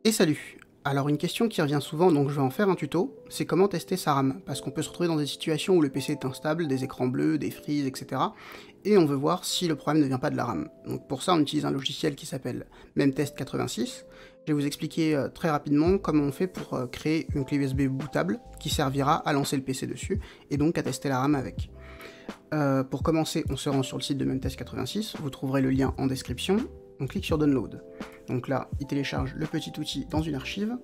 Et salut! Alors une question qui revient souvent, donc je vais en faire un tuto, c'est comment tester sa RAM, parce qu'on peut se retrouver dans des situations où le PC est instable, des écrans bleus, des freezes, etc. Et on veut voir si le problème ne vient pas de la RAM. Donc pour ça on utilise un logiciel qui s'appelle Memtest86. Je vais vous expliquer très rapidement comment on fait pour créer une clé USB bootable qui servira à lancer le PC dessus, et donc à tester la RAM avec. Pour commencer, on se rend sur le site de Memtest86, vous trouverez le lien en description, on clique sur Download. Donc là, il télécharge le petit outil dans une archive,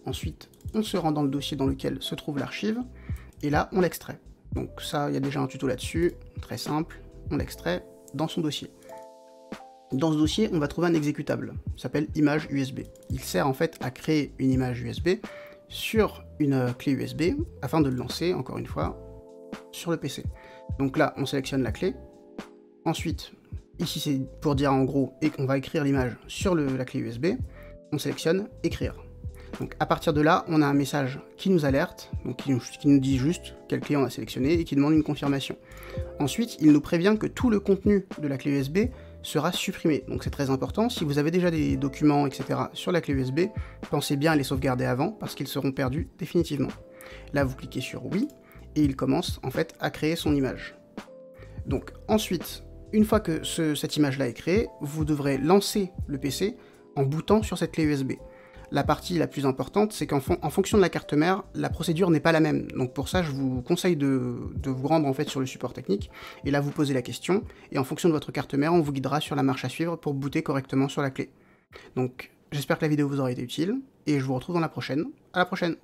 ensuite on se rend dans le dossier dans lequel se trouve l'archive, et là on l'extrait. Donc ça, il y a déjà un tuto là-dessus, très simple, on l'extrait dans son dossier. Dans ce dossier, on va trouver un exécutable, ça s'appelle image USB. Il sert en fait à créer une image USB sur une clé USB, afin de le lancer, encore une fois, sur le PC. Donc là, on sélectionne la clé, ensuite, ici c'est pour dire en gros, et qu'on va écrire l'image sur la clé USB, on sélectionne écrire. Donc à partir de là, on a un message qui nous alerte, donc qui nous dit juste quelle clé on a sélectionné et qui demande une confirmation. Ensuite, il nous prévient que tout le contenu de la clé USB sera supprimé, donc c'est très important. Si vous avez déjà des documents, etc. sur la clé USB, pensez bien à les sauvegarder avant, parce qu'ils seront perdus définitivement. Là, vous cliquez sur oui, et il commence en fait à créer son image. Donc ensuite, une fois que cette image-là est créée, vous devrez lancer le PC en bootant sur cette clé USB. La partie la plus importante, c'est qu'en fonction de la carte mère, la procédure n'est pas la même. Donc pour ça, je vous conseille de vous rendre en fait sur le support technique, et là vous posez la question, et en fonction de votre carte mère, on vous guidera sur la marche à suivre pour booter correctement sur la clé. Donc j'espère que la vidéo vous aura été utile, et je vous retrouve dans la prochaine. À la prochaine!